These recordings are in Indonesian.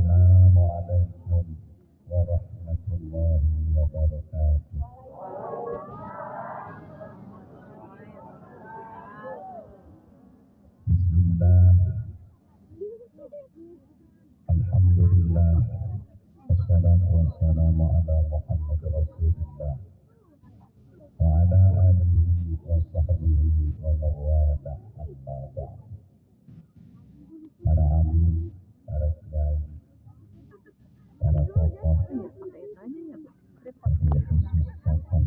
Assalamualaikum warahmatullahi wabarakatuh. Bismillah, alhamdulillah, wassalatu wassalamu ala Muhammad Rasulullah wa ala alihi wa sahbihi wa mawala amma ba'd. Para alim, para kiai, para tokoh, khusus tokoh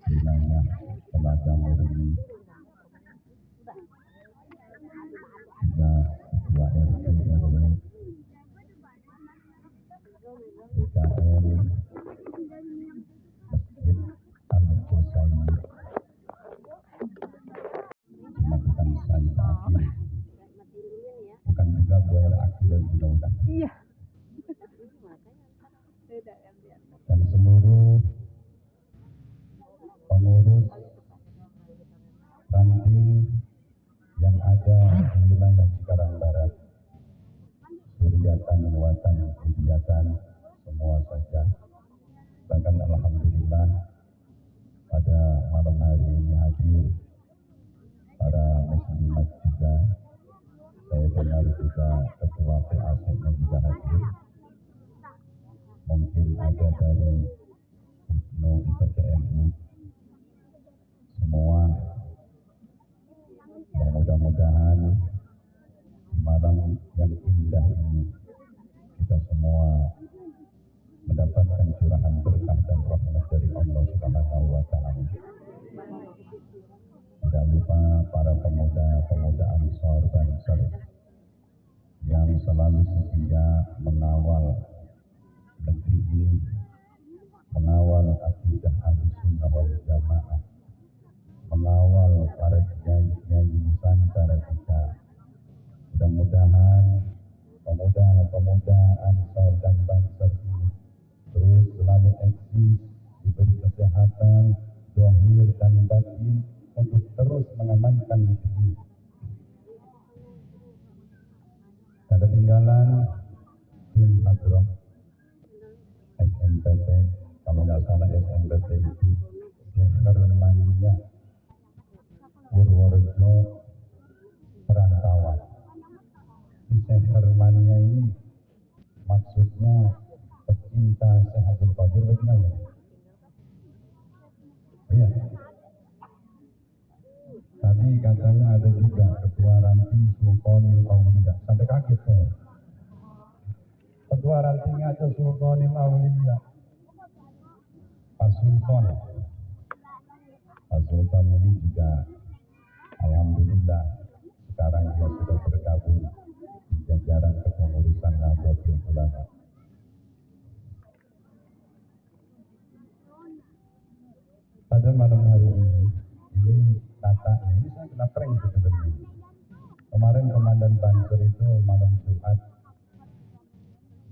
wilayah Telaga Murni, juga ketua RT RW, DKM, Masjid Al-Husaini, Jembatan Said Akil, bukan juga Buaya Akil mudah-mudahan. Iya. Dan seluruh pengurus ranting yang ada di wilayah Cikarang Barat, Suryatan, Watan, Kegiatan, semua saja. Bahkan alhamdulillah pada malam hari ini hadir para muslimat juga. Saya dengar juga ketua PAC-nya juga hadir. Mungkin ada dari Ibnu IPTMU. Semua yang mudah-mudahan di malam yang indah ini kita semua mendapatkan curahan berkah dan rahmat dari Allah Subhanahu wa taala. Tidak lupa para pemuda-pemuda Ansor Banser yang selalu setia mengawal negeri ini, mengawal akidah Ahlussunnah wal Jamaah, mengawal para kiai-kiai Nusantara kita. Mudah-mudahan pemuda-pemuda Ansor dan Banser ini terus selalu eksis, diberi kesehatan zahir dan batin untuk terus mengamankan negeri. Tak ketinggalan tim Hadroh SNPT, kalau nggak salah SNPT itu Hermania Purworejo Perantauan. Syekh Hermania ini maksudnya pecinta Syekh Abdul Qadir bagaimana? Iya. Tadi katanya ada juga ketua ranting Sultanil Aulia. Sampai kaget saya. Ketua rantingnya ada Sultanil Aulia. Pak Sultan. Pak Sultan ini juga alhamdulillah sekarang dia sudah bergabung di jajaran kepengurusan Nahdlatul Ulama. Pada malam hari ini katanya, ini saya kena prank sebenarnya. Kemarin Komandan Banser itu malam Jumat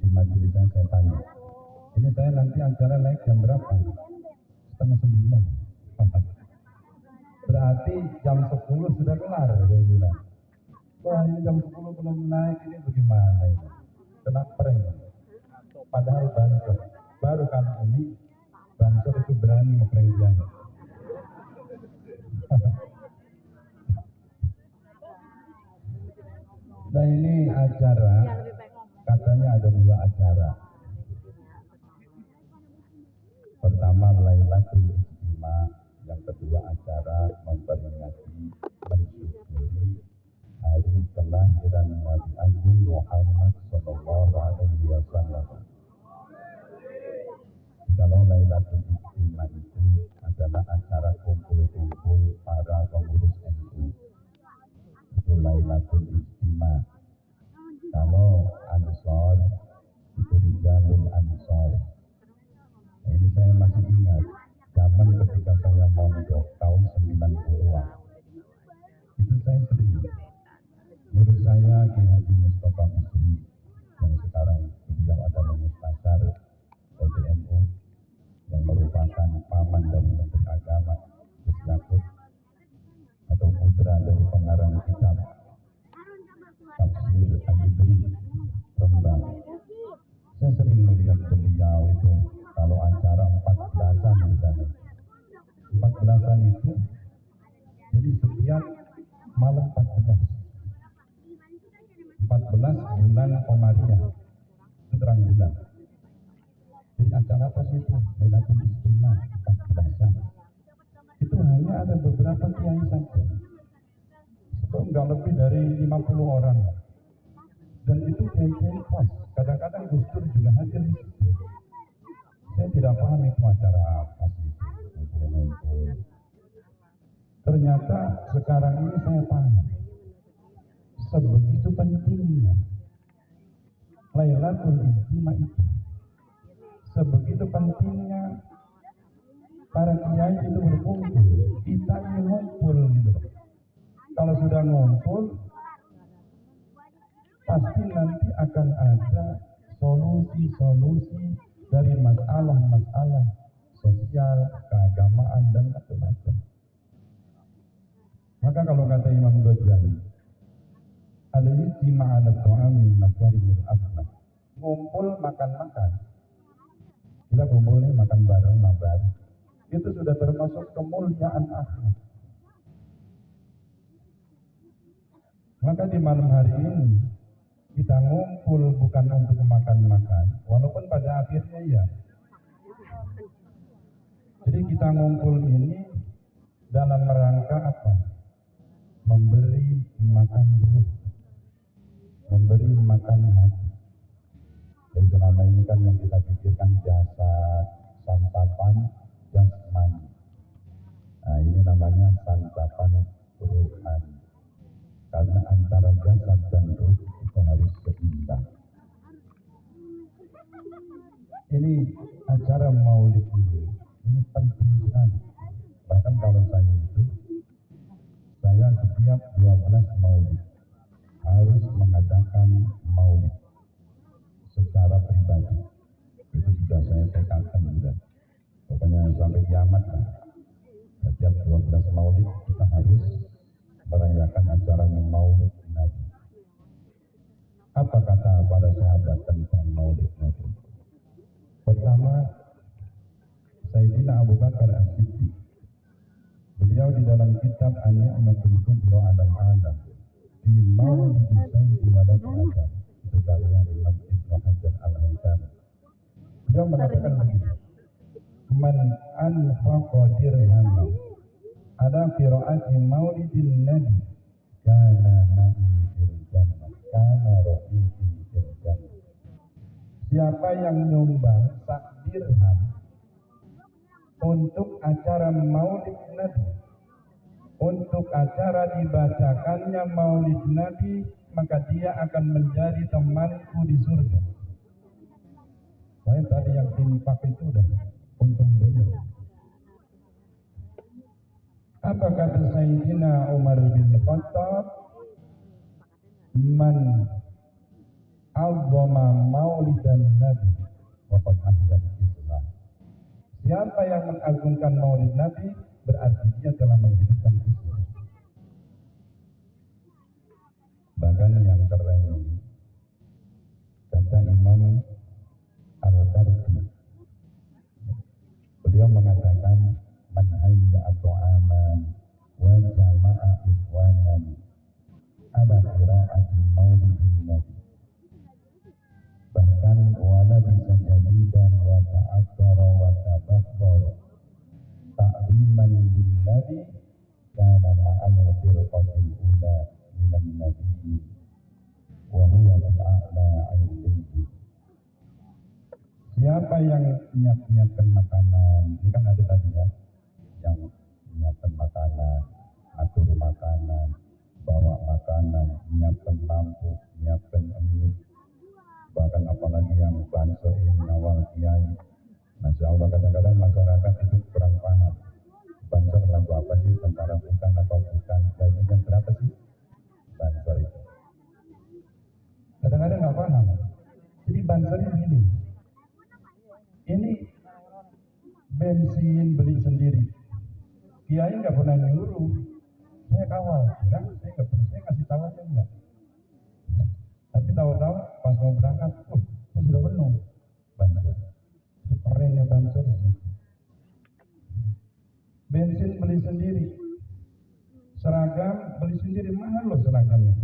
di majelisnya saya tanya, ini saya nanti acara naik jam berapa? 8:30. Berarti jam 10 sudah kelar, saya bilang. Wah, ini jam 10 belum naik, ini bagaimana ini? Kena prank. Padahal Banser, baru kali ini Banser itu berani ngeprank dia. Nah ini acara, katanya ada 2 acara. pertama Lailatul Ijtima, yang kedua acara memperingati mensyukuri hari kelahiran Nabi Agung Muhammad Sallallahu Alaihi Wasallam. Kalau Lailatul Ijtima itu adalah acara kumpul-kumpul para pengurus NU, itu Lailatul Ijtima. Kalau Ansor itu Rijalul Ansor. Nah, ini saya masih ingat zaman ketika saya mondok tahun 90-an. Itu saya sering guru saya Ki Haji Mustafa Bisri, yang sekarang beliau adalah Mustasar PBNU, yang merupakan paman dari Menteri Agama Gus Yakut, atau putra dari pengarang kitab Tafsir Al-Ibris Rembang. Saya sering melihat beliau itu kalau acara 14-an misalnya. 14-an itu jadi setiap malam 14 bulan Komariah, itu terang bulan. Jadi acara apa sih itu? Lailatul Ijtima 14-an. Itu hanya ada beberapa kiai saja. Itu enggak lebih dari 50 orang. Dan itu kiai-kiai khas. Kadang-kadang Gus Dur juga hadir di situ. Saya tidak paham itu acara apa sih itu, kumpul-kumpul. Ternyata sekarang ini saya paham. Sebegitu pentingnya Lailatul Ijtima itu. Sebegitu pentingnya para kiai itu berkumpul. Kita ini ngumpul gitu. Kalau sudah ngumpul, pasti nanti akan ada solusi-solusi dari masalah-masalah sosial, keagamaan, dan macam-macam. Maka kalau kata Imam Ghazali, al-ijtima' 'ala ta'ami makarimil akhlaq. Ngumpul makan-makan. Kita kumpul nih makan bareng, mabar. Itu sudah termasuk kemuliaan akhlak. Maka di malam hari ini kita ngumpul bukan untuk makan-makan, walaupun pada akhirnya ya. Jadi kita ngumpul ini dalam rangka apa? Memberi makan ruh, memberi makan hati. Dan selama ini kan yang kita pikirkan jasa, santapan, jasmani. Nah, ini namanya santapan ruhani. Karena antara jasad dan ruh itu harus seimbang. Ini acara maulid ini penting sekali. Bahkan kalau saya setiap 12 maulid harus mengadakan maulid secara pribadi. Itu sudah saya tekadkan sudah. Pokoknya sampai kiamat lah. Setiap 12 maulid kita harus merayakan acara maulid Nabi. Apa kata para sahabat tentang maulid Nabi? Pertama, Sayyidina Abu Bakar As-Siddiq. Beliau di dalam kitab An-Ni'matul Kubra 'alal 'Alam fi Maulid Sayyidi Walad Adam, itu karya Imam Ibnu Hajar Al-Haytami. Beliau mengatakan begini, man anfaqa dirhaman ala qiraati maulidin nabi kana ma'i fil jannah, kana rafiqi fil jannah. Siapa yang nyumbang sak dirham untuk acara maulid Nabi, untuk acara dibacakannya maulid Nabi, maka dia akan menjadi temanku di surga. Saya tadi yang infak itu udah untung benar. Apa kata Sayyidina Umar bin Khattab? Man azzama maulidan Nabi waqad ahyal Islam. Siapa yang mengagungkan maulid Nabi, berarti dia telah menghidupkan Islam. Bahkan yang keren ini, kata Imam Al-Qardi, beliau mengatakan, man hayya'a ta'aman wa jama'a ikhwanan ala qira'ati maulidin Nabi. Bahkan wala bisa jadidan wa ta'attara wa tabakhkhara al-firqatil ula minan nabiyyin wa huwa bi'a'la 'ilmihi. Siapa yang nyiapkan makanan, ini kan ada tadi ya, yang menyiapkan makanan, atur makanan, bawa makanan, menyiapkan lampu, menyiapkan mie, bahkan apalagi yang banser ini awal kiai. Masya Allah, kadang-kadang masyarakat itu kurang paham. Banser lagu apa sih, tentara bukan apa bukan, gaji jam berapa sih banser itu. Kadang-kadang nggak paham. Jadi banser ini, ini bensin beli sendiri. Kiai nggak pernah nyuruh, saya kawal, enggak, saya nggak pernah, saya kasih tahu aja enggak. Ya. Tapi tahu-tahu pas mau berangkat, sudah penuh banser. Itu kerennya banser sih. Bensin beli sendiri, seragam beli sendiri, mahal loh seragamnya.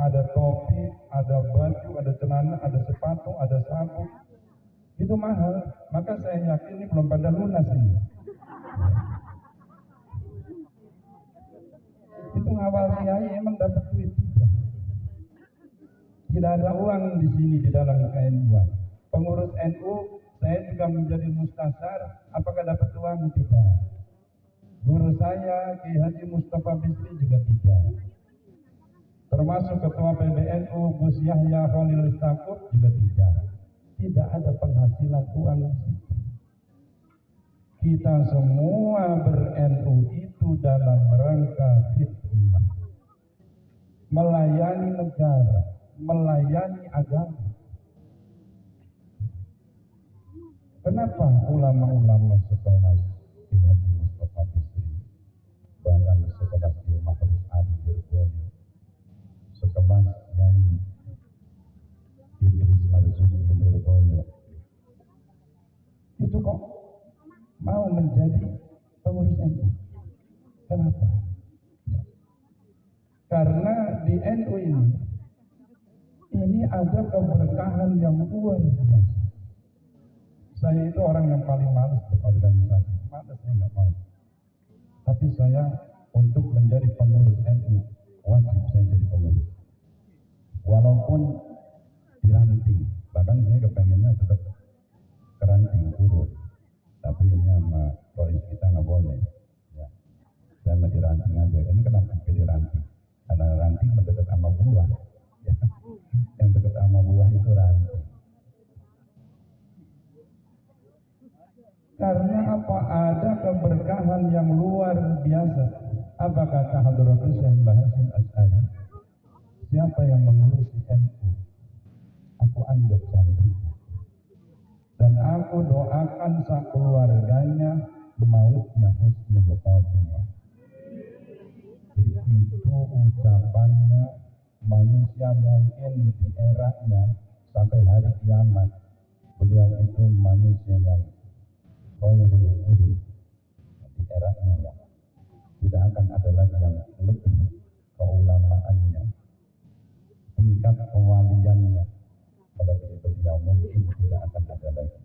Ada topi, ada baju, ada celana, ada sepatu, ada sabuk. Itu mahal, maka saya yakin ini belum pada lunas ini. Itu ngawal kiai emang dapat duit. Tidak ada uang di sini di dalam KNU. Pengurus NU, saya juga menjadi mustasyar, apakah dapat uang? Tidak. Guru saya, Ki Haji Mustafa Bisri juga tidak. Termasuk Ketua PBNU, Gus Yahya Khalil Stakuf juga tidak. Tidak ada penghasilan uang di situ. Kita semua ber-NU itu dalam rangka khidmah, melayani negara, melayani agama. Kenapa ulama-ulama sekelas Ki Haji Mustafa Bisri, bahkan sekelas Ki Mahrus Ali Dirgono, sekelas Yai Idris Marzuni Dirgono, itu kok mau menjadi pengurus NU? Kenapa? Ya. Karena di NU ini ada keberkahan yang luar biasa. Saya itu orang yang paling malas berorganisasi, malas, saya nggak mau. Tapi saya untuk menjadi pengurus NU wajib saya jadi pengurus, walaupun diranting. Bahkan saya kepengennya tetap keranting urut, tapi ini sama Rois kita nggak boleh. Ya. Saya mau diranting aja. Ini kenapa pilih ranting? Karena ranting mendekat sama buah. Ya. Yang dekat sama buah itu ranting. Karena apa? Ada keberkahan yang luar biasa. Apa kata Hadratus Syekh Mbah Hasyim Asy'ari? Siapa yang mengurusi NU, aku anggap santri, dan aku doakan sekeluarganya mautnya husnul khotimah. Jadi itu ucapannya manusia mungkin di eranya sampai hari kiamat. Beliau itu manusia yang khairul qulub di eranya ya. Tidak akan ada lagi yang lebih keulamaannya, tingkat kewaliannya melebihi beliau, mungkin tidak akan ada lagi.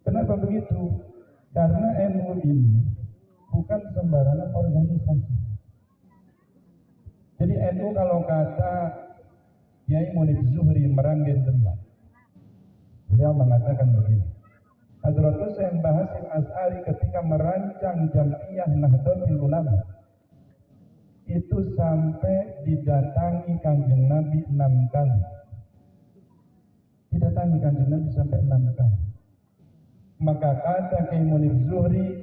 Kenapa begitu? Karena NU ini bukan sembarangan organisasi. Jadi NU kalau kata Kiai Munif Zuhri Meranggen Demak, beliau mengatakan begini, Hadratus Syekh Mbah Hasyim Asy'ari ketika merancang Jam'iyah Nahdlatul Ulama itu sampai didatangi Kanjeng Nabi 6 kali. Didatangi Kanjeng Nabi sampai 6 kali. Maka kata Kiai Munif Zuhri,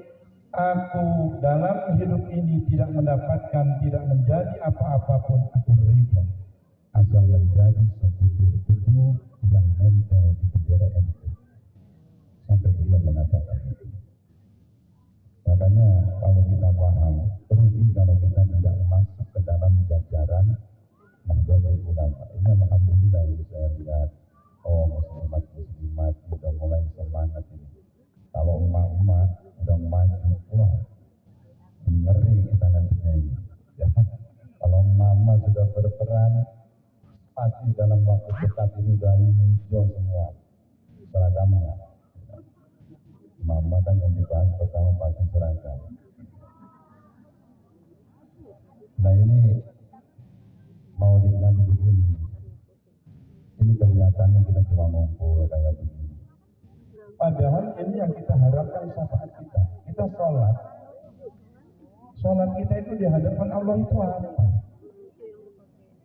aku dalam hidup ini tidak mendapatkan, tidak menjadi apa-apapun, aku ridho asal menjadi sebutir tubuh yang nempel di bendera NU. Sampai beliau mengatakan itu. Makanya kalau kita paham, rugi kalau kita tidak masuk ke dalam jajaran Nahdlatul Ulama. Ini alhamdulillah ini saya lihat, muslimat sudah mulai semangat ini. Kalau emak-emak udah maju, wah ini ngeri kita nantinya ini. Ya. Kalau mama sudah berperan, pasti dalam waktu dekat ini udah hijau semua seragamnya. Mama kan yang dibahas pertama pasti seragam. Nah ini Maulid Nabi begini. Ini kelihatannya kita cuma ngumpul kayak begini. Padahal ini yang kita harapkan syafaat kita. Kita sholat. Sholat kita itu di hadapan Allah itu apa?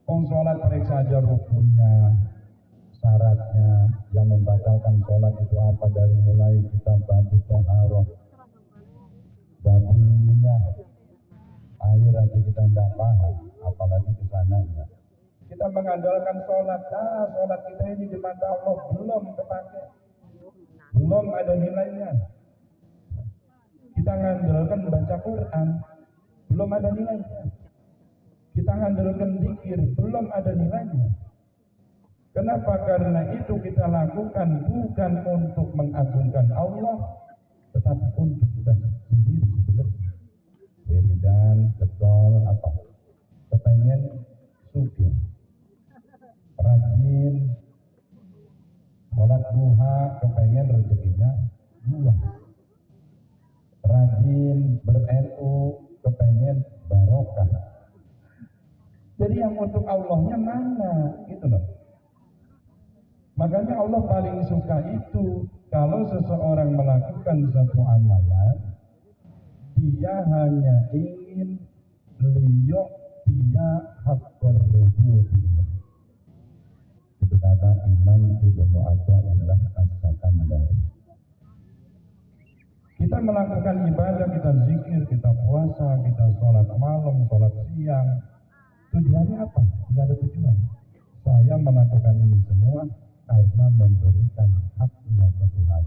Sholat periksa aja rukunnya, syaratnya, yang membatalkan sholat itu apa, dari mulai kita babul toharoh, babul niyah, air aja kita tidak paham, apalagi kesananya. Kita mengandalkan sholat, sholat kita ini di mata Allah belum kepake, belum ada nilainya. Kita mengandalkan baca Quran, belum ada nilainya. Kita mengandalkan zikir, belum ada nilainya. Kenapa? Karena itu kita lakukan bukan untuk mengagungkan Allah, tetapi untuk kita sendiri sebenarnya. Wiridan, getol, apa? Kepengen sugih, rajin, sholat duha, kepengen rezekinya luas. Rajin ber-NU, kepengen barokah. Jadi yang untuk Allahnya mana? Gitu loh. Makanya Allah paling suka itu kalau seseorang melakukan satu amalan, dia hanya ingin liyok dia haqqur rububiyah. Itu kata Imam Ibnu Athaillah As-Sakandari. Kita melakukan ibadah, kita zikir, kita puasa, kita sholat malam, sholat siang. Tujuannya apa? Tidak ada tujuan. Saya melakukan ini semua karena memberikan haknya ke Tuhan,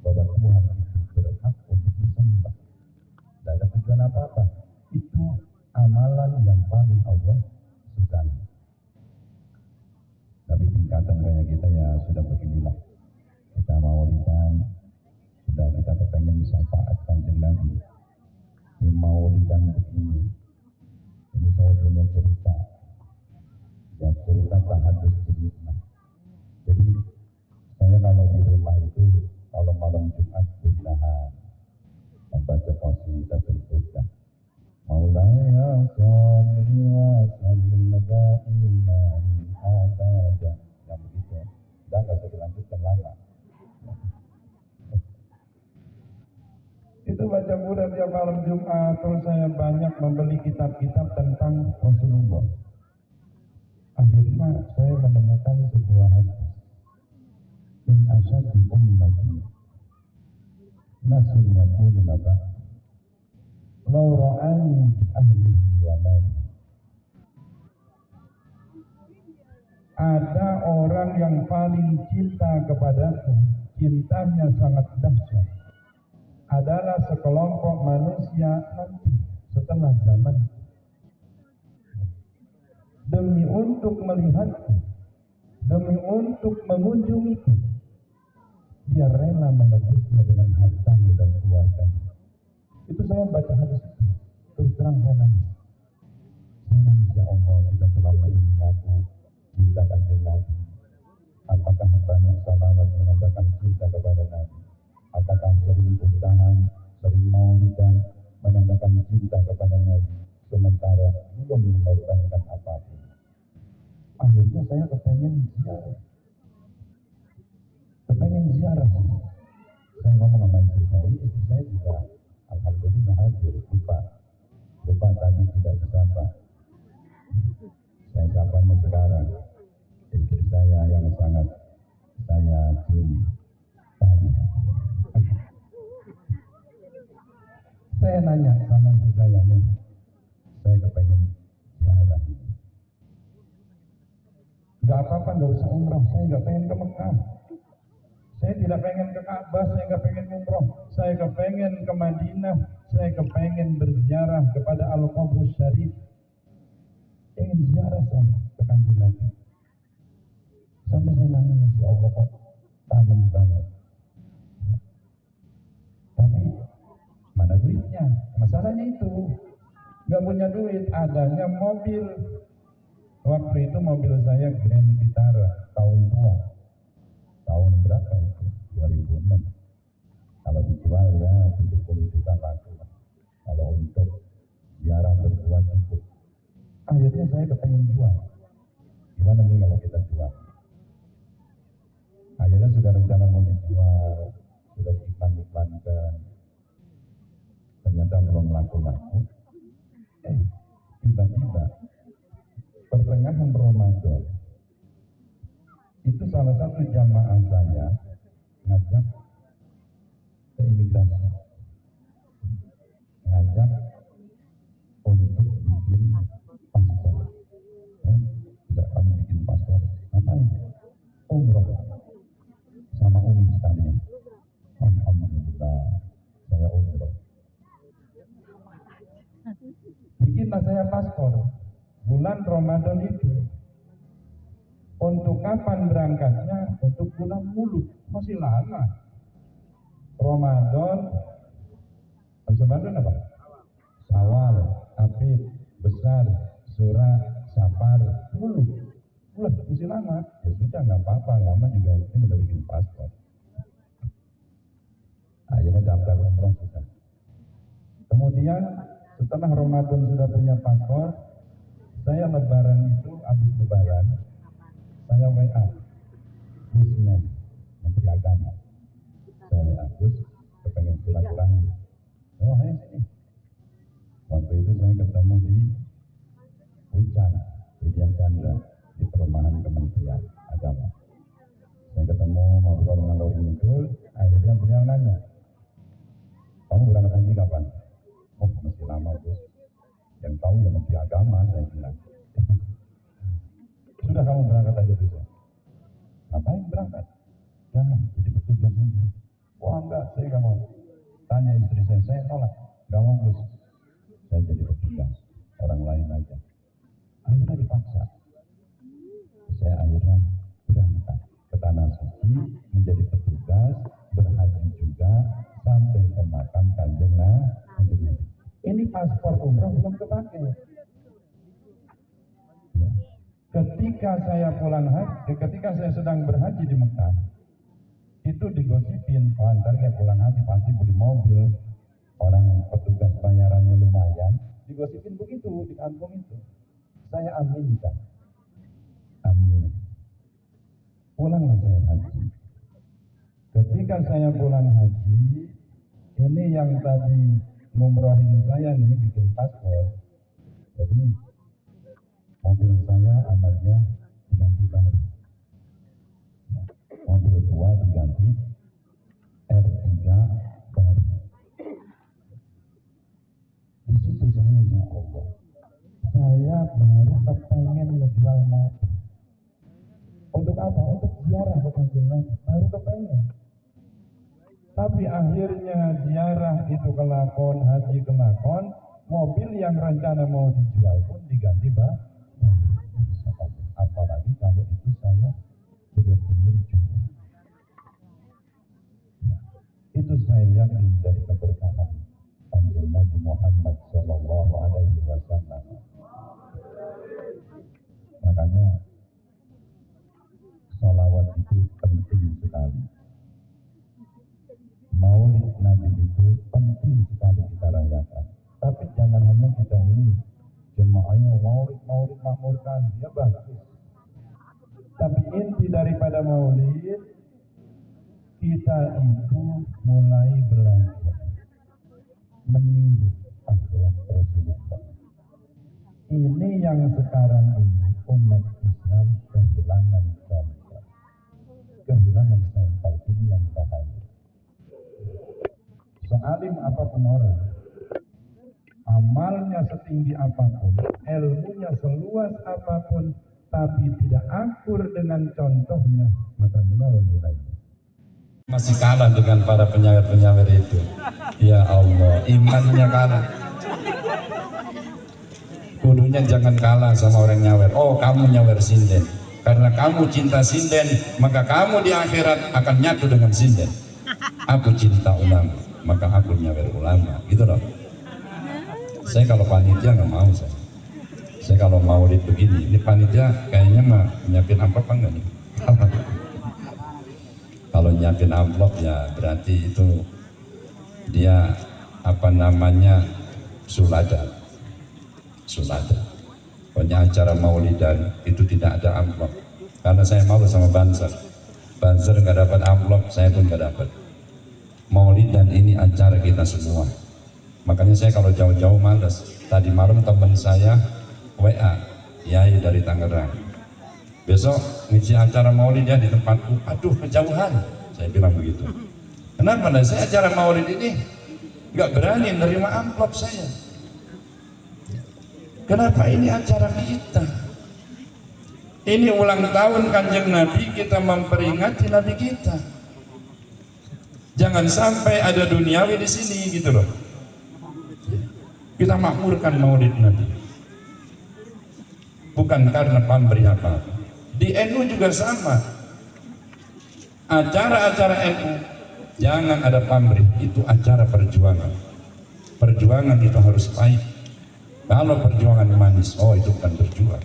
bahwa Tuhan itu berhak untuk disembah. Tidak ada tujuan apa-apa. Itu amalan yang paling Allah sukai. Tapi tingkatan kayak kita ya sudah beginilah. Kita maulidan, sudah kita kepengen syafaat Kanjeng Nabi. Ini maulidan begini. Ini saya punya cerita. Ya cerita tahadus jenisnya. Jadi saya kalau di rumah itu kalau malam Jumat berusaha membaca qasidatul Burdah. Maulaya sholli wa sallim daiman abada. Yang begitu. Dan nggak usah dilanjutkan lama. Itu baca Burdah tiap malam Jumat. Terus saya banyak membeli kitab-kitab tentang Rasulullah. Akhirnya saya menemukan sebuah hadis. In asyaddi ummati nasun yakununa ba'd law ra'ani bi ahlihi wa mali. Ada orang yang paling cinta kepadaku, cintanya sangat dahsyat, adalah sekelompok manusia nanti setelah zaman, demi untuk melihatku, demi untuk mengunjungiku, dia rela menebusnya dengan hartanya dan keluarganya. Itu saya baca hadis itu, terus terang saya nangis. Saya nangis, ya Allah, kita selama ini mengaku cinta Kanjeng Nabi. Apakah banyak salawat mengatakan cinta kepada Nabi? Apakah sering bertahan, sering maulidan menandakan cinta kepada Nabi, sementara belum mengorbankan apapun? Akhirnya saya kepengen ziarah. Saya ngomong sama istri saya juga alhamdulillah hadir. Lupa tadi tidak disapa. Saya sapanya sekarang. Istri saya yang sangat saya cintai. Saya nanya sama istri saya nih, saya kepengen ziarah. Gak apa-apa, gak usah umrah. Saya gak pengen ke Mekah. Saya tidak pengen ke Ka'bah, saya gak pengen umrah. Saya kepengen ke Madinah. Saya kepengen berziarah kepada Al-Qabrus Syarif. Ingin ziarah saya ke Kanjeng Nabi. Sampai saya nangis, ya Allah kok kangen banget. Tapi mana duitnya? Masalahnya itu gak punya duit, adanya mobil. Waktu itu mobil saya Grand Vitara tahun tua. Tahun berapa itu? 2006. Kalau 60 juta laku. Kalau untuk ziarah berdua cukup. Akhirnya saya kepengen jual. Gimana nih kalau kita jual? Akhirnya sudah rencana mau dijual, sudah diiklan-iklankan. Ternyata belum laku-laku. Tiba-tiba pertengahan Ramadan itu salah satu jamaah saya ngajak ke imigrasi, ngajak untuk bikin paspor. Tidak kami bikin paspor, ngapain? Umroh sama Umi sekalian. Alhamdulillah, saya umroh. Bikinlah saya paspor. Bulan Ramadan itu. Untuk kapan berangkatnya? Untuk bulan Mulut. Masih lama. Ramadan. Habis Ramadan apa? Syawal, Apit, Besar, Surah, Safar, Mulut. Mulut masih lama. Ya sudah, nggak apa-apa. Lama juga yang penting udah bikin paspor. Akhirnya daftar umroh sudah. Kemudian setelah Ramadan sudah punya paspor, saya lebaran itu, habis lebaran, saya WA Gusmen, Menteri Agama. Saya WA Gus, kepengen silaturahmi. Oh, sini. Waktu itu saya ketemu di Wican, Widya Chandra, di perumahan Kementerian Agama. Saya ketemu ngobrol dengan Lori Midul, akhirnya beliau nanya, kamu berangkat haji kapan? Oh, masih lama Gus. Yang tahu ya Menteri Agama, saya bilang. Sudah kamu berangkat aja besok. Ngapain berangkat? Jangan, jadi petugas aja. Wah enggak, saya nggak mau. Tanya istri saya tolak. Nggak mau Gus. Saya jadi petugas, orang lain aja. Akhirnya dipaksa. Saya akhirnya berangkat ke Tanah Suci, menjadi petugas, berhaji juga, sampai ke makam Kanjeng Nabi. Ini paspor umroh belum kepakai. Ya. Ketika saya pulang haji, ketika saya sedang berhaji di Mekah, itu digosipin, oh ntar kayak pulang haji pasti beli mobil, orang petugas bayarannya lumayan, digosipin begitu di kampung itu. Saya aminkan, amin. Pulanglah saya haji. Ketika saya pulang haji, ini yang tadi ngumrohin saya nih bikin paspor. Jadi mobil saya amalnya diganti baru. Ya, mobil tua diganti R3 baru. Di situ saya, ya Allah, saya baru kepengen ngejual mobil. Untuk apa? Untuk ziarah ke Kanjeng Nabi. Baru kepengen. Tapi akhirnya ziarah itu kelakon, haji kelakon, mobil yang rencana mau dijual pun diganti baru. Apalagi kalau itu saya benar-benar jual. Ya, itu saya yakin dari keberkahan Kanjeng Nabi Muhammad Sallallahu Alaihi Wasallam. Makanya sholawat itu penting sekali. Maulid Nabi itu penting sekali kita rayakan. Tapi jangan hanya kita ini jemaahnya maulid makmurkan, ya bagus. Tapi inti daripada maulid, kita itu mulai belajar meniru akhlak Rasulullah. Ini yang sekarang ini umat Islam kehilangan contoh, kehilangan sampel. Ini yang bahaya. Sealim apapun orang, amalnya setinggi apapun, ilmunya seluas apapun, tapi tidak akur dengan contohnya, maka nol nilainya. Masih kalah dengan para penyawer-penyawer itu. Ya Allah, imannya kalah. Kudunya jangan kalah sama orang nyawer. Oh, kamu nyawer sinden. Karena kamu cinta sinden, maka kamu di akhirat akan nyatu dengan sinden. Aku cinta ulama, maka aku nyawer ulama. Gitu loh. Saya kalau panitia nggak mau saya. Saya kalau maulid begini, ini panitia kayaknya mah nyiapin amplop apa enggak nih? Kalau nyiapin amplop ya berarti itu dia apa namanya sulada. Pokoknya acara maulidan itu tidak ada amplop, karena saya malu sama Banser nggak dapat amplop, saya pun nggak dapat. Maulidan ini acara kita semua, makanya saya kalau jauh-jauh malas. Tadi malam teman saya WA, Yai dari Tangerang, besok ngisi acara maulid ya di tempatku. Aduh, kejauhan, saya bilang begitu. Kenapa? Nah, saya acara maulid ini nggak berani menerima amplop saya. Kenapa? Ini acara kita, ini ulang tahun Kanjeng Nabi, kita memperingati Nabi kita. Jangan sampai ada duniawi di sini gitu loh. Kita makmurkan maulid Nabi, bukan karena pamrih apa-apa. Di NU juga sama, acara-acara NU jangan ada pamrih, itu acara perjuangan. Perjuangan itu harus pahit. Kalau perjuangan manis, oh itu bukan berjuang.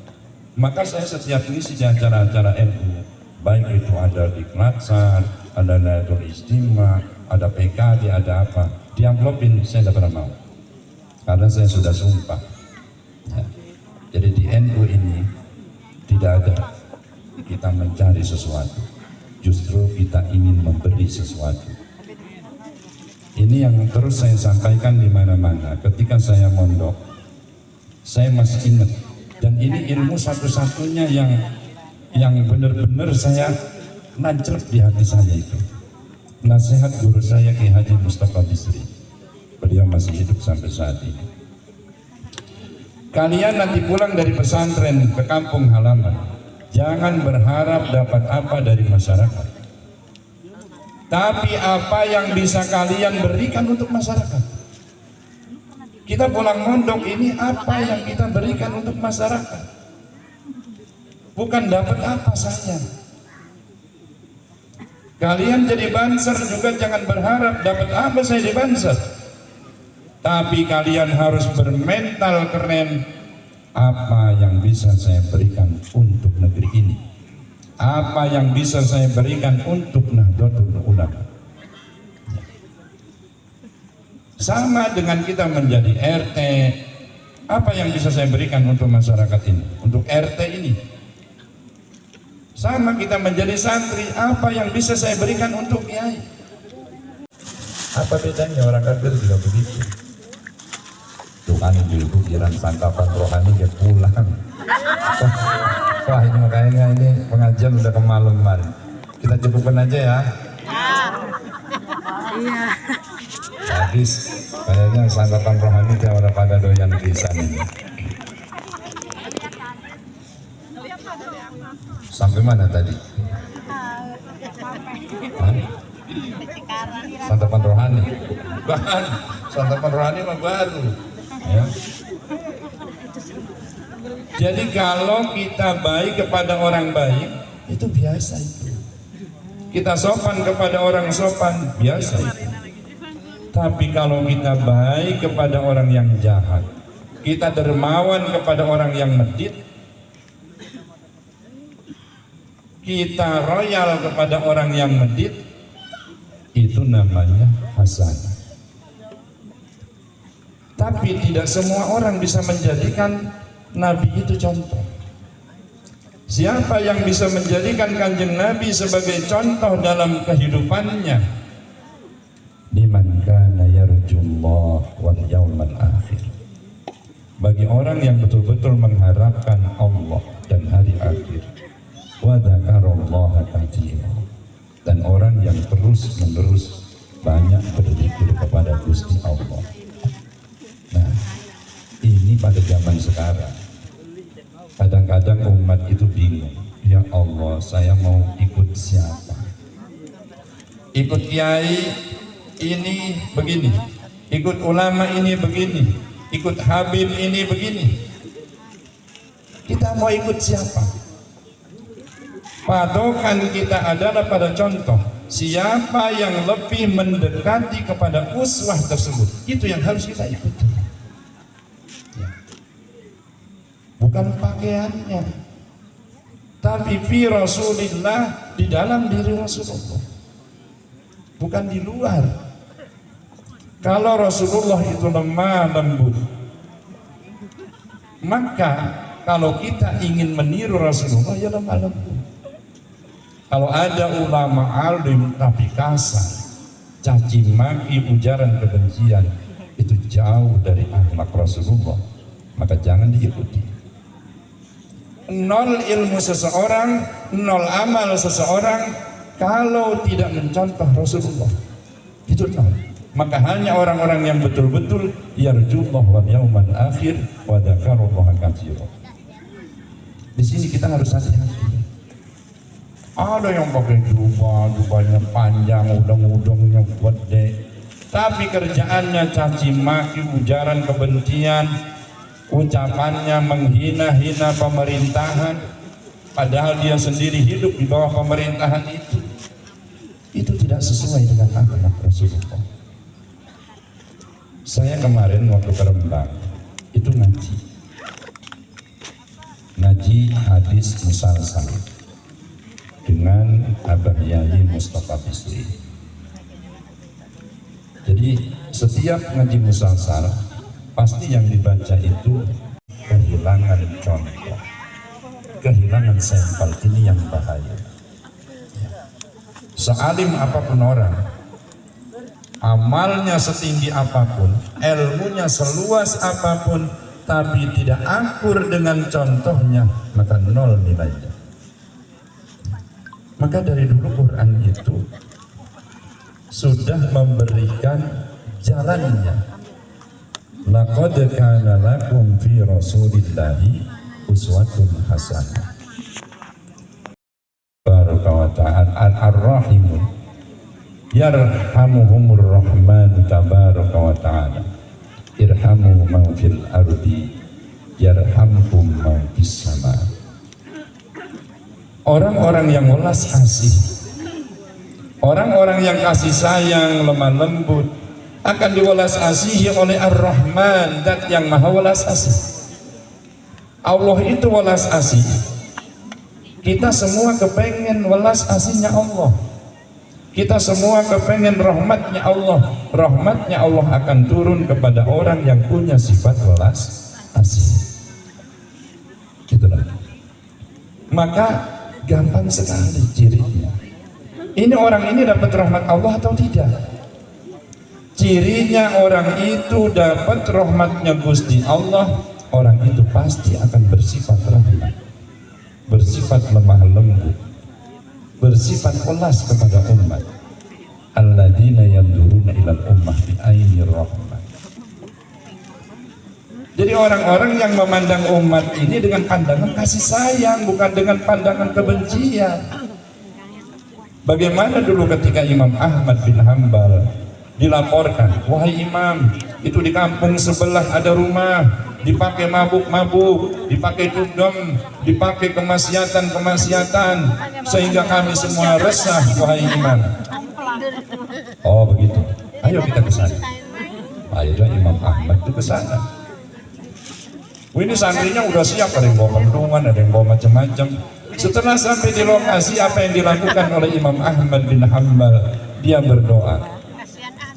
Maka saya setiap ngisi di acara-acara NU, baik itu ada di Klatsan, ada Lailatul Istimewa, ada PKD, ada apa, diamplopin, saya tidak pernah mau, karena saya sudah sumpah ya. Jadi di NU ini tidak ada kita mencari sesuatu, justru kita ingin memberi sesuatu. Ini yang terus saya sampaikan di mana-mana. Ketika saya mondok, saya masih ingat, dan ini ilmu satu-satunya yang benar-benar saya nancep di hati saya itu. Nasihat guru saya Ki Haji Mustafa Bisri, beliau masih hidup sampai saat ini. Kalian nanti pulang dari pesantren ke kampung halaman, jangan berharap dapat apa dari masyarakat, tapi apa yang bisa kalian berikan untuk masyarakat. Kita pulang mondok ini, apa yang kita berikan untuk masyarakat, bukan dapat apa saja. Kalian jadi Banser juga jangan berharap dapat apa saya di Banser, tapi kalian harus bermental keren. Apa yang bisa saya berikan untuk negeri ini, apa yang bisa saya berikan untuk Nahdlatul Ulama. Sama dengan kita menjadi RT, apa yang bisa saya berikan untuk masyarakat ini, untuk RT ini. Sama kita menjadi santri, apa yang bisa saya berikan untuk kiai. Apa bedanya? Orang kafir juga begitu. Tuh kan ibu kiran santapan rohani dia pulang. Wah ini makanya ini pengajian udah kemalaman. Kita cukupkan aja ya. Iya. Habis kayaknya santapan rohani dia udah pada doyan pisan ini. Sampai mana tadi? Santapan rohani. Bukan, santapan rohani mah baru. Ya. Jadi kalau kita baik kepada orang baik, itu biasa itu. Kita sopan kepada orang sopan, biasa itu. Tapi kalau kita baik kepada orang yang jahat, kita dermawan kepada orang yang medit, kita royal kepada orang yang medit, itu namanya hasanah. Tapi tidak semua orang bisa menjadikan Nabi itu contoh. Siapa yang bisa menjadikan Kanjeng Nabi sebagai contoh dalam kehidupannya? Liman kana yarjullah wal yawmal akhir. Bagi orang yang betul-betul mengharapkan Allah dan hari akhir. Wa dzakarallaha katsira. Dan orang yang terus-menerus banyak berzikir kepada Gusti Allah. Nah, ini pada zaman sekarang kadang-kadang umat itu bingung. Ya Allah, saya mau ikut siapa? Ikut kiai ini begini, ikut ulama ini begini, ikut habib ini begini. Kita mau ikut siapa? Patokan kita adalah pada contoh. Siapa yang lebih mendekati kepada uswah tersebut, itu yang harus kita ikuti. Bukan pakaiannya, tapi fi Rasulillah, di dalam diri Rasulullah, bukan di luar. Kalau Rasulullah itu lemah lembut, maka kalau kita ingin meniru Rasulullah ya lemah lembut. Kalau ada ulama alim tapi kasar, caci maki, ujaran kebencian, itu jauh dari akhlak Rasulullah, maka jangan diikuti. Nol ilmu seseorang, nol amal seseorang kalau tidak mencontoh Rasulullah, itu nol. Maka hanya orang-orang yang betul-betul yarjullah wal yaumal akhir wa dzakarullaha katsira. Di sini kita harus hati-hati. Ada yang pakai jubahnya panjang, udang-udangnya gede, tapi kerjaannya caci maki, ujaran kebencian, ucapannya menghina-hina pemerintahan, padahal dia sendiri hidup di bawah pemerintahan itu. Itu tidak sesuai dengan akhlak Rasulullah. Saya kemarin waktu ke Rembang itu ngaji hadis musalsal dengan Abah Yai Mustafa Bisri. Jadi setiap ngaji musalsal pasti yang dibaca itu kehilangan contoh, kehilangan sampel. Ini yang bahaya. Sealim apapun orang, amalnya setinggi apapun, ilmunya seluas apapun, tapi tidak akur dengan contohnya, maka nol nilainya. Maka dari dulu Quran itu sudah memberikan jalannya. Laqad kana lakum fi Rasulillahi uswatun hasanah. Baraka wa ta'ala ar-rahimun yarhamuhumur rahman tabaraka wa ta'ala. Irhamu man fil ardi yarhamkum man fis sama. Orang-orang yang welas asih, orang-orang yang kasih sayang, lemah lembut, akan diwelas asihi oleh Ar-Rahman, Dat yang maha welas asih. Allah itu welas asih. Kita semua kepengen welas asihnya Allah. Kita semua kepengen rahmatnya Allah. Rahmatnya Allah akan turun kepada orang yang punya sifat welas asih. Gitulah. Maka gampang sekali cirinya. Ini orang ini dapat rahmat Allah atau tidak? Cirinya orang itu dapat rahmatnya Gusti Allah, orang itu pasti akan bersifat rahmat, bersifat lemah lembut, bersifat welas kepada umat. Alladzina yanduruna ilal ummah bi aini rahmah. Jadi orang-orang yang memandang umat ini dengan pandangan kasih sayang, bukan dengan pandangan kebencian. Bagaimana dulu ketika Imam Ahmad bin Hanbal dilaporkan, wahai imam, itu di kampung sebelah ada rumah dipakai mabuk-mabuk, dipakai dugem, dipakai kemaksiatan-kemaksiatan, sehingga kami semua resah, wahai imam. Oh begitu, ayo kita ke sana. Akhirnya Imam Ahmad itu ke sana. Ini santrinya udah siap, ada yang bawa kentungan, ada yang bawa macam-macam. Setelah sampai di lokasi, apa yang dilakukan oleh Imam Ahmad bin Hanbal? Dia berdoa,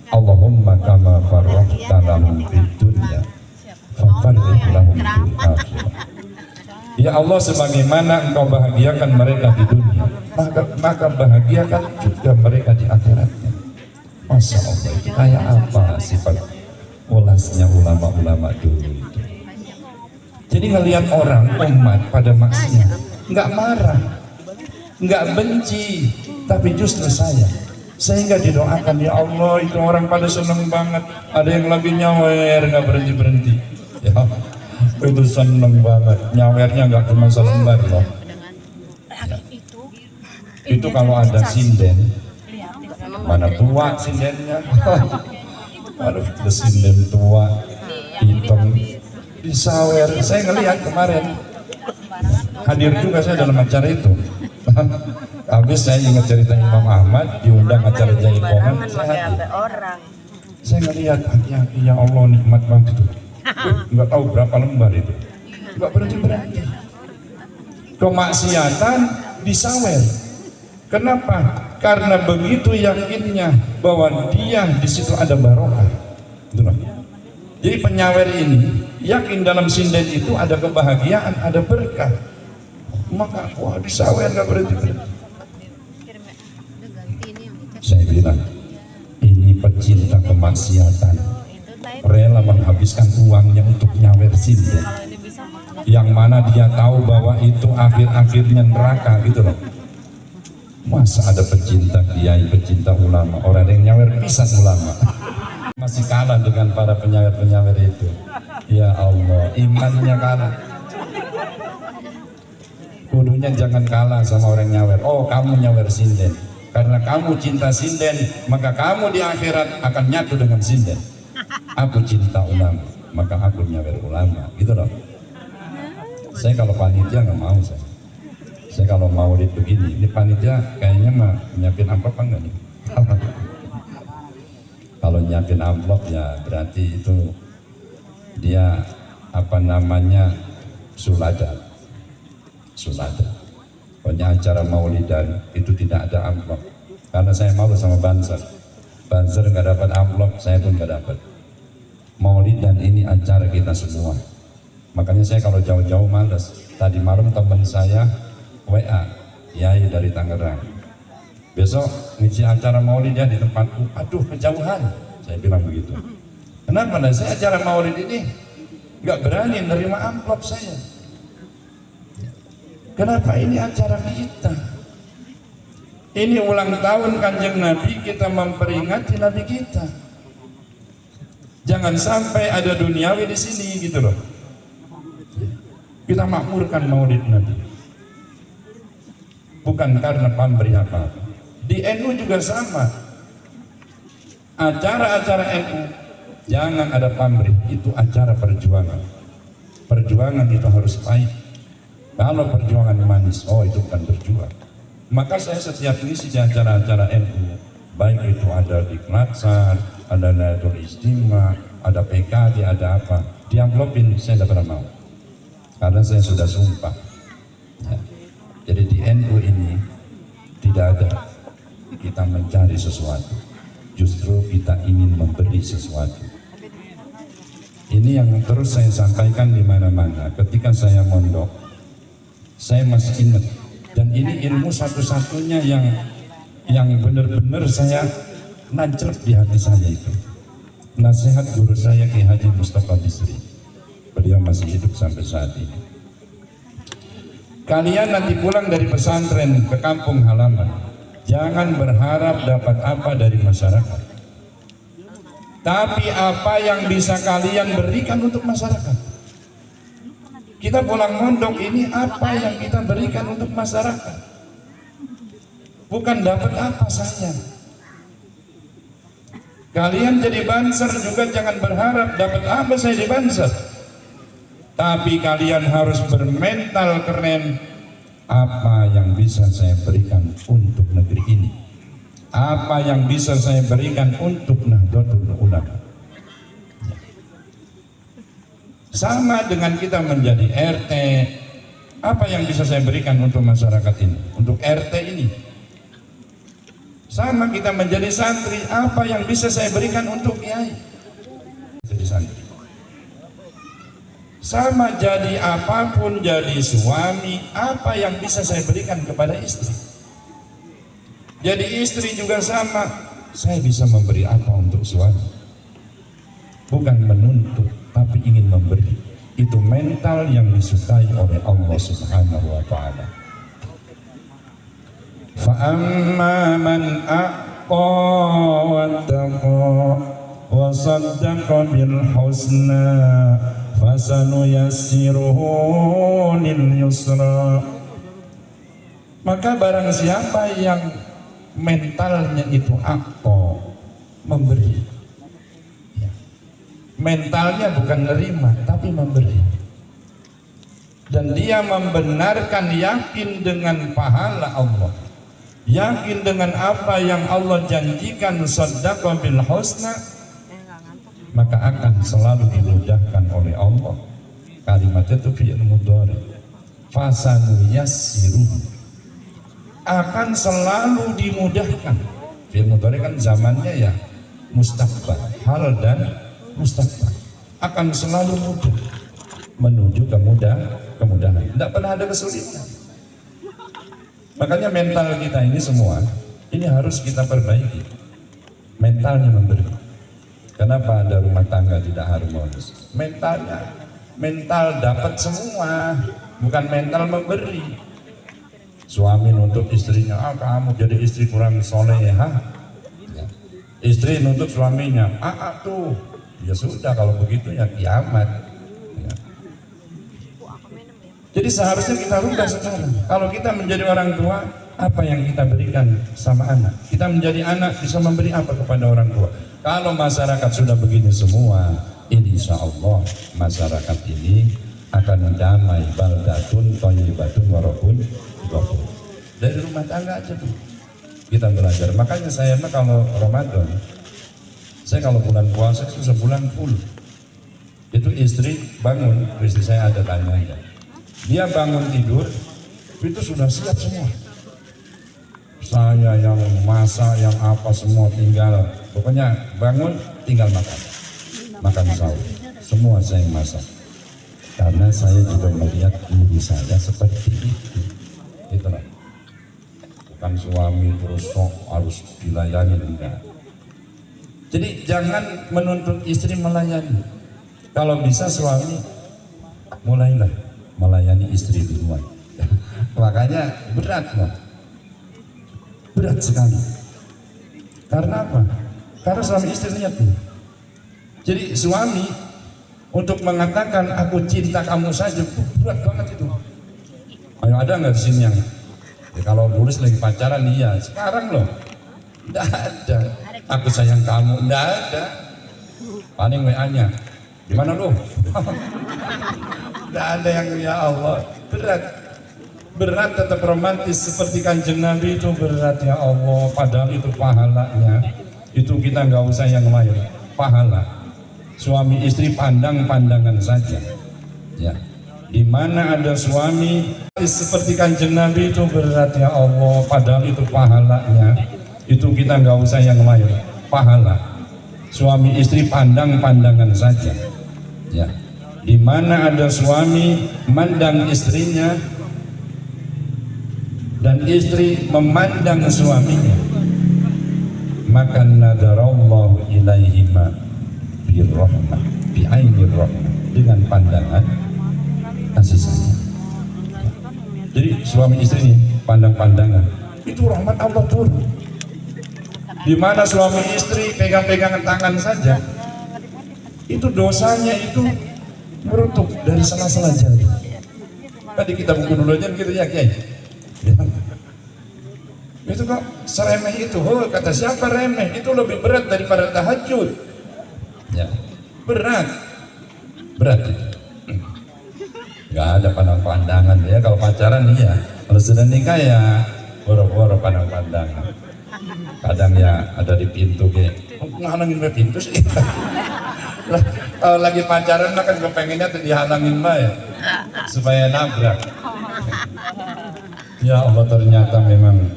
Allahumma kama farrahta lahum fid dunya fafarrih lahum fil akhirah. Ya Allah, sebagaimana Engkau bahagiakan mereka di dunia, maka bahagiakan juga mereka di akhiratnya. Masya Allah, itu kayak apa sifat ulasnya ulama-ulama dulu itu. Jadi ngelihat orang umat pada maksiat, nggak marah, nggak benci, tapi justru sayang. Sehingga didoakan, ya Allah, itu orang pada seneng banget. Ada yang lagi nyawer nggak berhenti-berhenti. Ya, itu seneng banget. Nyawernya nggak cuma selembar loh. Ya. Itu kalau ada sinden, mana tua sindennya? Aduh, ada sinden tua, hitam, disawer. Saya ngelihat kemarin, hadir juga saya dalam acara itu. Habis saya ingat cerita Imam Ahmad diundang acara Jaipongan, saya hadir. Saya ngelihat, ya Allah, nikmat banget itu. Nggak tahu berapa lembar itu, nggak berhenti. Kemaksiatan disawer. Kenapa? Karena begitu yakinnya bahwa dia di situ ada barokah. Itulah. Jadi penyawer ini yakin dalam sinden itu ada kebahagiaan, ada berkah. Maka wah disawer nggak berhenti. Saya bilang ini pecinta kemaksiatan, rela menghabiskan uangnya untuk nyawer sinden, yang mana dia tahu bahwa itu akhir-akhirnya neraka gitu loh. Masa ada pecinta kiai, pecinta ulama, orang yang nyawer pisan ulama masih kalah dengan para penyawer-penyawer itu. Ya Allah, imannya kalah. Kudunya jangan kalah sama orang nyawer. Oh, kamu nyawer sinden, karena kamu cinta sinden, maka kamu di akhirat akan nyatu dengan sinden. Aku cinta ulama, maka aku nyawer ulama, gitu loh. Saya kalau panitia nggak mau saya. Saya kalau maulid begini, ini panitia kayaknya mah nyiapin amplop apa enggak nih? Kalau nyiapin amplop ya berarti itu dia apa namanya sulada. Pokoknya acara maulidan itu tidak ada amplop. Karena saya malu sama Banser nggak dapat amplop, saya pun nggak dapat. Maulidan ini acara kita semua. Makanya saya kalau jauh-jauh malas. Tadi malam teman saya WA, Yai dari Tangerang, besok ngisi acara maulid ya di tempatku. Aduh kejauhan, saya bilang begitu. Kenapa? Nah, saya acara maulid ini nggak berani nerima amplop saya. Kenapa? Ini acara kita. Ini ulang tahun Kanjeng Nabi, kita memperingati Nabi kita. Jangan sampai ada duniawi di sini gitu loh. Kita makmurkan maulid Nabi. Bukan karena pamrih apa-apa. Di NU juga sama. Acara-acara NU jangan ada pamrih, itu acara perjuangan. Perjuangan itu harus pahit. Kalau perjuangan manis, oh itu bukan berjuang. Maka saya setiap ngisi di acara-acara NU, baik itu ada di Klatsar, ada Lailatul Istimewa, ada PKD, ada apa, diamplopin, saya tidak pernah mau. Karena saya sudah sumpah. Ya. Jadi di NU ini tidak ada kita mencari sesuatu, justru kita ingin memberi sesuatu. Ini yang terus saya sampaikan di mana-mana. Ketika saya mondok, saya masih ingat, dan ini ilmu satu-satunya yang benar-benar saya nancep di hati saya itu. Nasihat guru saya Ki Haji Mustafa Bisri. Beliau masih hidup sampai saat ini. Kalian nanti pulang dari pesantren ke kampung halaman, jangan berharap dapat apa dari masyarakat, tapi apa yang bisa kalian berikan untuk masyarakat. Kita pulang mondok ini apa yang kita berikan untuk masyarakat, bukan dapat apa saja. Kalian jadi Banser juga jangan berharap dapat apa saya di Banser, tapi kalian harus bermental keren. Apa yang bisa saya berikan untuk negeri ini? Apa yang bisa saya berikan untuk Nahdlatul Ulama? Sama dengan kita menjadi RT, apa yang bisa saya berikan untuk masyarakat ini, untuk RT ini? Sama kita menjadi santri, apa yang bisa saya berikan untuk kiai? Jadi santri. Sama jadi apapun, jadi suami, apa yang bisa saya berikan kepada istri? Jadi istri juga sama, saya bisa memberi apa untuk suami? Bukan menuntut, tapi ingin memberi. Itu mental yang disukai oleh Allah Subhanahu wa Ta'ala. Fa'amma man a'qa wattaqa wa saddaqa bil husna fasanuyassiruhu lil yusra. Maka barang siapa yang mentalnya itu aqqa, memberi, ya. Mentalnya bukan nerima tapi memberi, dan dia membenarkan, yakin dengan pahala Allah, yakin dengan apa yang Allah janjikan, saddaqa bil husna, maka akan selalu dimudahkan oleh Allah. Kalimatnya itu fi'il mudhari, fasanuyassiruhu, akan selalu dimudahkan. Fi'il mudhari kan zamannya ya mustaqbal, hal dan mustaqbal, akan selalu mudah menuju kemudahan. Tidak pernah ada kesulitan. Makanya mental kita ini semua, ini harus kita perbaiki. Mentalnya memberi. Kenapa ada rumah tangga tidak harmonis? Mentalnya, mental dapat semua, bukan mental memberi. Suami nuntut istrinya, kamu jadi istri kurang solehah. Ya. Istri nuntut suaminya, tuh, ya sudah kalau begitu ya kiamat. Ya. Jadi seharusnya kita rubah sekarang. Kalau kita menjadi orang tua, apa yang kita berikan sama anak? Kita menjadi anak bisa memberi apa kepada orang tua? Kalau masyarakat sudah begini semua, insya Allah masyarakat ini akan damai, baldatun, thayyibatun, warahun, ghafur. Dari rumah tangga aja tuh kita belajar. Makanya saya mah kalau Ramadan, saya kalau bulan puasa itu sebulan full. Itu istri bangun, istri saya ada tanyanya. Dia bangun tidur, itu sudah siap semua. Saya yang masak, yang apa semua tinggal. Pokoknya bangun tinggal makan sahur. Semua saya yang masak. Karena saya juga melihat diri saya seperti itu. Itulah. Bukan suami terus harus dilayani, enggak. Jadi jangan menuntut istri melayani. Kalau bisa suami mulailah melayani istri duluan. Makanya berat loh. Berat sekali. Karena apa? Karena suami istri lihat nih. Jadi suami untuk mengatakan aku cinta kamu saja berat banget itu. Ayo ada nggak di sini yang kalau dulu lagi pacaran iya, sekarang loh tidak ada. Aku sayang kamu, tidak ada. Paling WA-nya, gimana lu? Tidak ada yang ya Allah, berat tetap romantis seperti Kanjeng Nabi itu berat ya Allah. Padahal itu pahalanya, itu kita nggak usah yang lain, pahala. Suami istri pandang-pandangan saja, ya. Di mana ada suami seperti Kanjeng Nabi itu berat ya Allah. Padahal itu pahalanya, itu kita nggak usah yang lain, pahala. Suami istri pandang-pandangan saja, ya. Di mana ada suami memandang istrinya dan istri memandang suaminya, maka nadarallahu ilaihima birrahmah bi'ainir rahmah, dengan pandangan kasih sayang. Jadi suami istri ini pandang-pandangan, itu rahmat Allah turun. Di mana suami istri pegang-pegangan tangan saja, itu dosanya itu merutuk dari sela-sela jari. Tadi kita buku dulu aja gitu ya Kiai. Itu kok seremeh itu? Oh, kata siapa remeh? Itu lebih berat daripada tahajud. Ya, berat itu. Gak ada pandang-pandangan ya. Kalau pacaran iya, kalau sudah nikah ya boro-boro pandang-pandangan. Kadang ya ada di pintu kayak ngalangin ke pintu sih. Kalau lagi pacaran mah kan kepengennya tuh dihalangin mah ya, supaya nabrak. Ya Allah, ternyata memang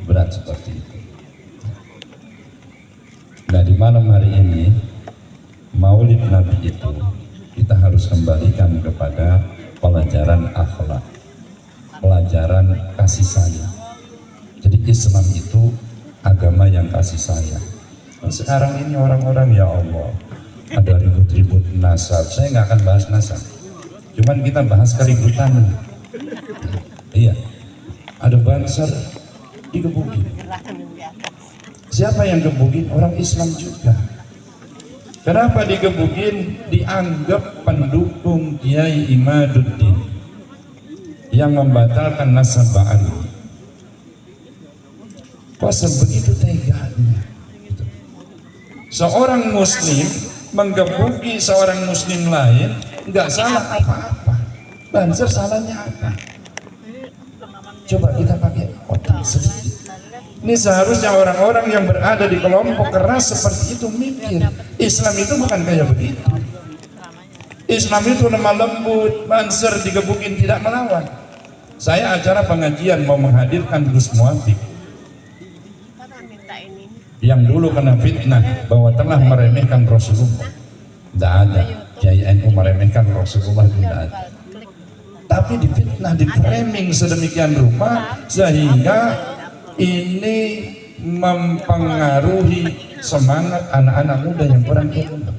berat seperti itu. Nah, di malam hari ini Maulid Nabi itu kita harus kembalikan kepada pelajaran akhlak, pelajaran kasih sayang. Jadi Islam itu agama yang kasih sayang. Nah, sekarang ini orang-orang ya Allah ada ribut-ribut nasab. Saya nggak akan bahas nasab, cuman kita bahas keributan. Iya, ada banser digebukin. Siapa yang gebukin? Orang Islam juga. Kenapa digebukin? Dianggap pendukung Kiai Imaduddin yang membatalkan nasab Ali. Kok sebegitu teganya? Seorang muslim menggebuki seorang muslim lain, nggak salah apa-apa. Banser salahnya apa? Coba kita pakai otak sedikit. Ini seharusnya orang-orang yang berada di kelompok keras seperti itu mikir, Islam itu bukan kayak begitu. Islam itu lemah lembut, banser digebukin tidak melawan. Saya acara pengajian mau menghadirkan Gus Muafiq. yang dulu kena fitnah bahwa telah meremehkan Rasulullah. Tidak ada Kiai NU meremehkan Rasulullah, tidak ada. Tapi difitnah, di-framing sedemikian rupa sehingga ini mempengaruhi semangat anak-anak muda yang kurang ilmu.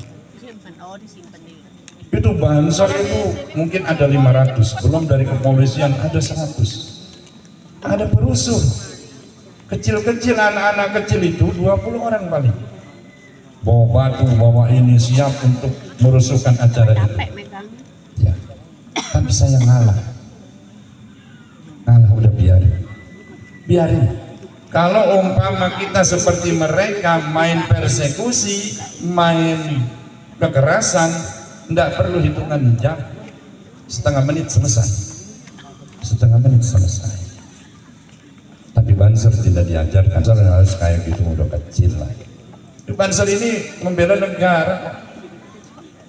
Itu Banser itu mungkin ada 500, belum dari kepolisian ada 100. Ada perusuh kecil-kecil, anak-anak kecil itu 20 orang paling, bawa batu, bawa ini, siap untuk merusuhkan acara itu ya. Tapi saya ngalah, udah biarin. Kalau umpama kita seperti mereka main persekusi, main kekerasan, tidak perlu hitungan jam, setengah menit selesai. Tapi Banser tidak diajarkan, soalnya harus kayak gitu, udah kecil lah. Banser ini membela negara.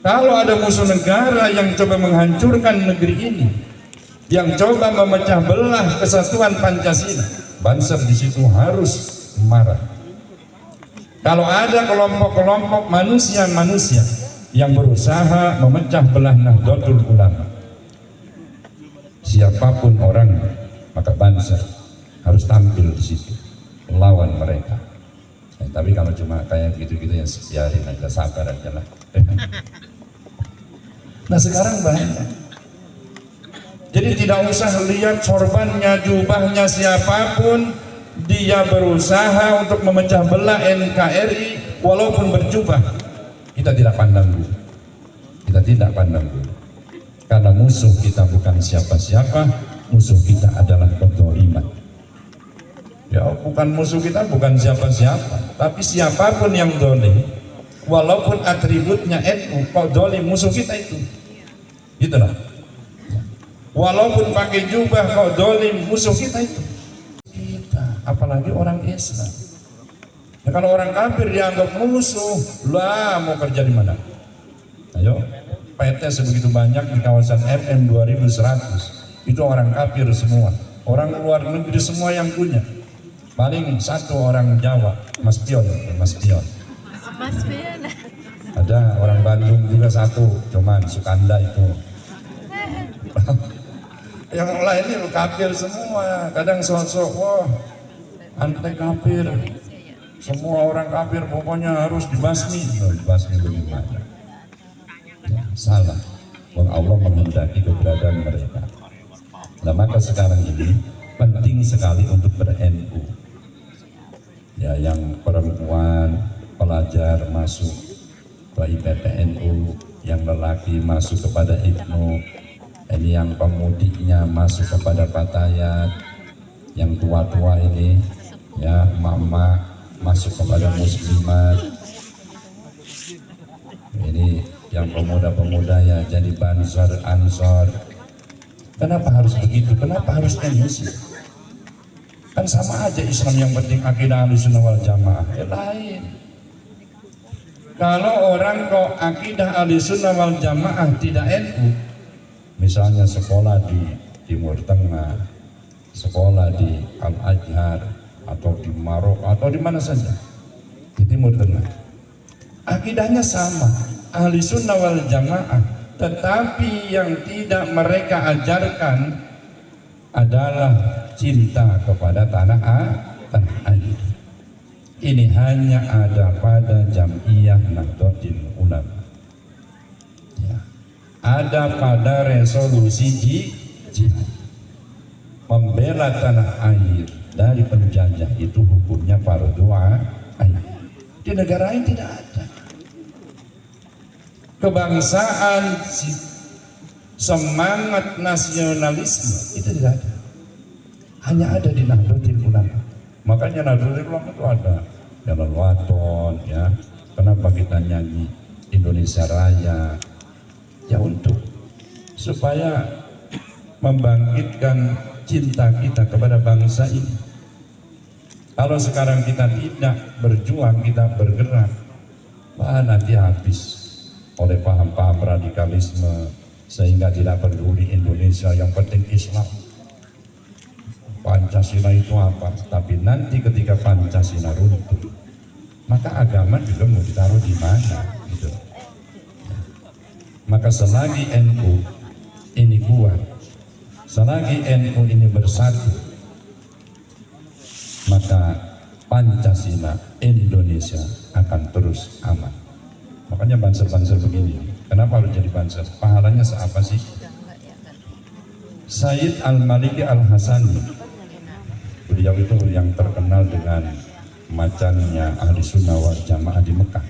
Kalau ada musuh negara yang coba menghancurkan negeri ini, yang coba memecah belah kesatuan Pancasila, Banser di situ harus marah. Kalau ada kelompok-kelompok manusia yang berusaha memecah belah Nahdlatul Ulama, siapapun orangnya, maka Banser harus tampil di situ lawan mereka. Tapi kalau cuma kayak gitu-gitu ya biarin aja, sabar aja lah. Nah sekarang banyak. Jadi tidak usah lihat sorbannya, jubahnya, siapapun, dia berusaha untuk memecah belah NKRI walaupun berjubah. Kita tidak pandang dulu. Karena musuh kita bukan siapa-siapa, musuh kita adalah kezaliman. Ya, bukan musuh kita, bukan siapa-siapa, tapi siapapun yang zalim, walaupun atributnya NU, kok zalim, musuh kita itu. Gitulah. Walaupun pakai jubah kok zalim, musuh kita itu. Apalagi orang Islam. Ya, kalau orang kafir dianggap musuh, lah mau kerja di mana? Ayo, PT sebegitu banyak di kawasan MM 2100, itu orang kafir semua, orang luar negeri semua yang punya. Paling satu orang Jawa, Mas Pion. Ada orang Bandung juga satu, cuman Sukanda itu. Yang lain ini kafir semua. Kadang sosok, wah, anti kafir. Semua orang kafir pokoknya harus dibasmi. Dibasmi bagaimana? Ya, salah. Allah menghendaki keberadaan mereka. Nah maka sekarang ini penting sekali untuk ber-NU. Ya, yang perempuan pelajar masuk ke IPPNU, yang lelaki masuk kepada IPNU, ini yang pemudiknya masuk kepada Patayat, yang tua-tua ini ya mama masuk kepada Muslimat, ini yang pemuda-pemuda ya jadi Banser, Ansor. Kenapa harus begitu? Kenapa harus emosi? Kan sama aja Islam, yang penting akidah Ahlussunnah wal Jamaah. Ya lain. Kalau orang kok akidah Ahlussunnah wal Jamaah tidak NU, misalnya sekolah di Timur Tengah, sekolah di Al-Azhar atau di Maroko atau di mana saja di Timur Tengah, akidahnya sama, Ahlussunnah wal Jamaah, tetapi yang tidak mereka ajarkan adalah cinta kepada tanah air. Ini hanya ada pada Jam'iyah Nahdlatul Ulama ya. Ada pada resolusi jihad, membela tanah air dari penjajah, itu hukumnya fardhu ain. Di negara lain tidak ada. Kebangsaan, semangat nasionalisme itu tidak ada. Hanya ada di Nahdlatul Ulama. Makanya Nahdlatul Ulama itu ada Jalan Waton ya. Kenapa kita nyanyi Indonesia Raya? Ya untuk supaya membangkitkan cinta kita kepada bangsa ini. Kalau sekarang kita tidak berjuang, kita bergerak, wah nanti habis oleh paham-paham radikalisme, sehingga tidak peduli Indonesia, yang penting Islam. Pancasila itu apa? Tapi nanti ketika Pancasila runtuh, maka agama juga mau ditaruh di mana gitu. Maka selagi NU ini kuat, selagi NU ini bersatu, maka Pancasila Indonesia akan terus aman. Makanya banser-banser begini, kenapa harus jadi banser? Pahalanya seapa sih? Sayyid Al-Maliki Al-Hasani, beliau itu yang terkenal dengan macannya Ahli Sunnah wal Jamaah di Mekah.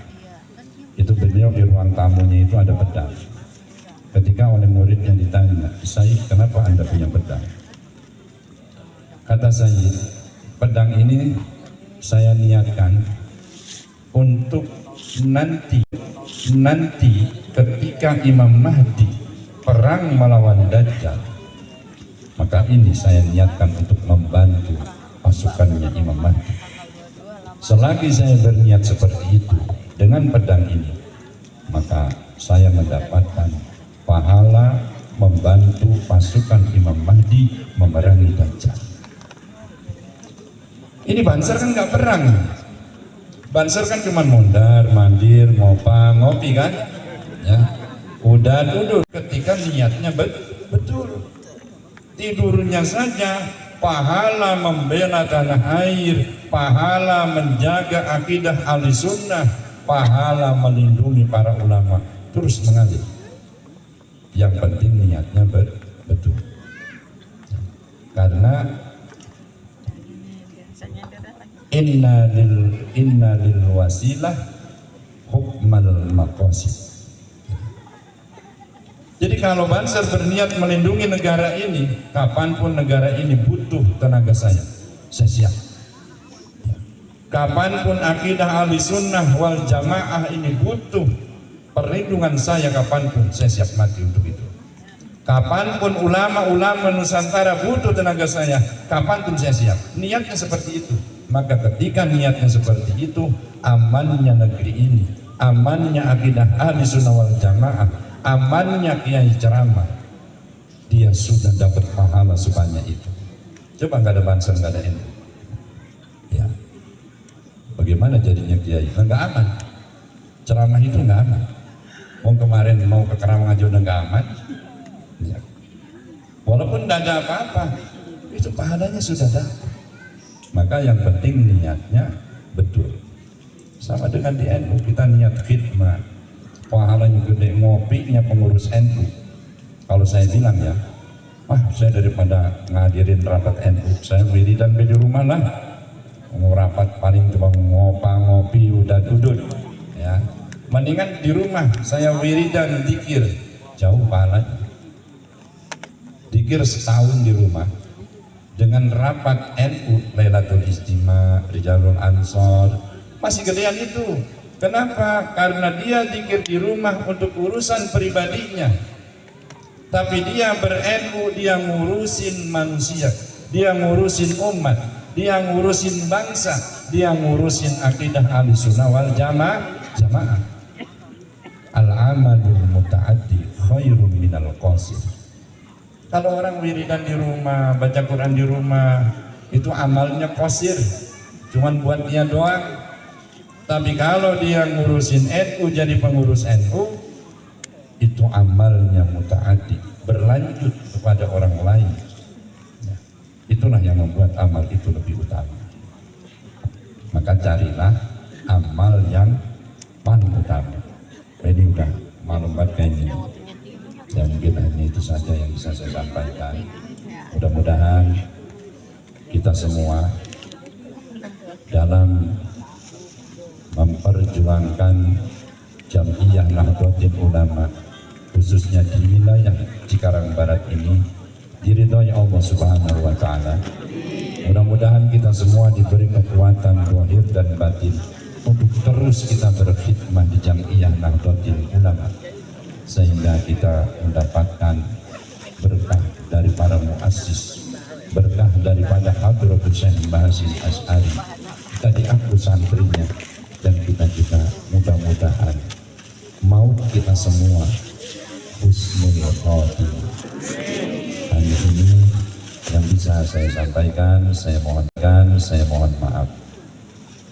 Itu beliau di ruang tamunya itu ada pedang. Ketika oleh muridnya ditanya, Sayyid, kenapa Anda punya pedang? Kata Sayyid, pedang ini saya niatkan untuk nanti ketika Imam Mahdi perang melawan Dajjal, maka ini saya niatkan untuk membantu pasukannya Imam Mahdi. Selagi saya berniat seperti itu dengan pedang ini, maka saya mendapatkan pahala membantu pasukan Imam Mahdi memerangi Dajjal. Ini Banser kan nggak perang. Banser kan cuma mondar, mandir, ngopi kan, ya. Udah duduk ketika niatnya betul. Tidurnya saja pahala membela tanah air, pahala menjaga akidah ahli sunnah, pahala melindungi para ulama terus mengalir. Yang penting niatnya betul. Karena inna lil wasilah hukmal maqasid. Jadi kalau Banser berniat melindungi negara ini, kapanpun negara ini butuh tenaga saya siap. Kapanpun akidah ahli sunnah wal jamaah ini butuh perlindungan saya, kapanpun saya siap mati untuk itu. Kapanpun ulama-ulama Nusantara butuh tenaga saya, kapanpun saya siap. Niatnya seperti itu. Maka ketika niatnya seperti itu, amannya negeri ini, amannya akidah ahli sunnah wal jamaah, amannya kiai ceramah, dia sudah dapat pahala sebanyak itu. Coba nggak ada Banser, nggak ada NU, ya bagaimana jadinya kiai? Nggak aman, ceramah itu nggak aman. Kemarin mau ke Karawang aja udah nggak aman, ya. Walaupun tidak ada apa-apa, itu pahalanya sudah dapat. Maka yang penting niatnya betul. Sama dengan di NU, kita niat khidmah, pahalanya gede. Ngopinya pengurus NU, kalau saya bilang ya, saya daripada ngadirin rapat NU, saya wiridan di rumah lah. Mau rapat paling cuma ngopi udah duduk, ya. Mendingan di rumah saya wiridan zikir, jauh pahalanya. Zikir setahun di rumah dengan rapat NU, Lailatul Istima, Rijalul Ansor, masih gedean itu. Kenapa? Karena dia zikir di rumah untuk urusan pribadinya, tapi dia ber-NU, dia ngurusin manusia, dia ngurusin umat, dia ngurusin bangsa, dia ngurusin akidah ahli sunnah wal jamaah. Al-amalul muta'addi khairun minal qasir. Kalau orang wiridan di rumah, baca Quran di rumah, itu amalnya qasir, cuman buat dia doang. Tapi kalau dia ngurusin NU, jadi pengurus NU, itu amalnya muta'addi, berlanjut kepada orang lain. Ya, itulah yang membuat amal itu lebih utama. Maka carilah amal yang paling utama. Ini udah malam banget kayaknya. Ya mungkin hanya itu saja yang bisa saya sampaikan. Mudah-mudahan kita semua dalam memperjuangkan Jam'iyah Nahdlatul Ulama, khususnya di wilayah Cikarang Barat ini, diridhoi Allah Subhanahu wa Ta'ala. Mudah-mudahan kita semua diberi kekuatan zahir dan batin untuk terus kita berkhidmah di Jam'iyah Nahdlatul Ulama, sehingga kita mendapatkan berkah dari para muassis, berkah daripada Hadratus Syekh Mbah Hasyim Asy'ari. Kita diaku santrinya, dan kita juga mudah-mudahan maut kita semua husnul khotimah. Hanya ini yang bisa saya sampaikan. Saya mohon maaf.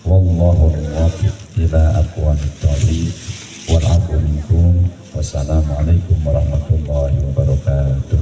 Wallahu a'lam. ila aqwamit thoriq wal afu minkum. Wassalamualaikum warahmatullahi wabarakatuh.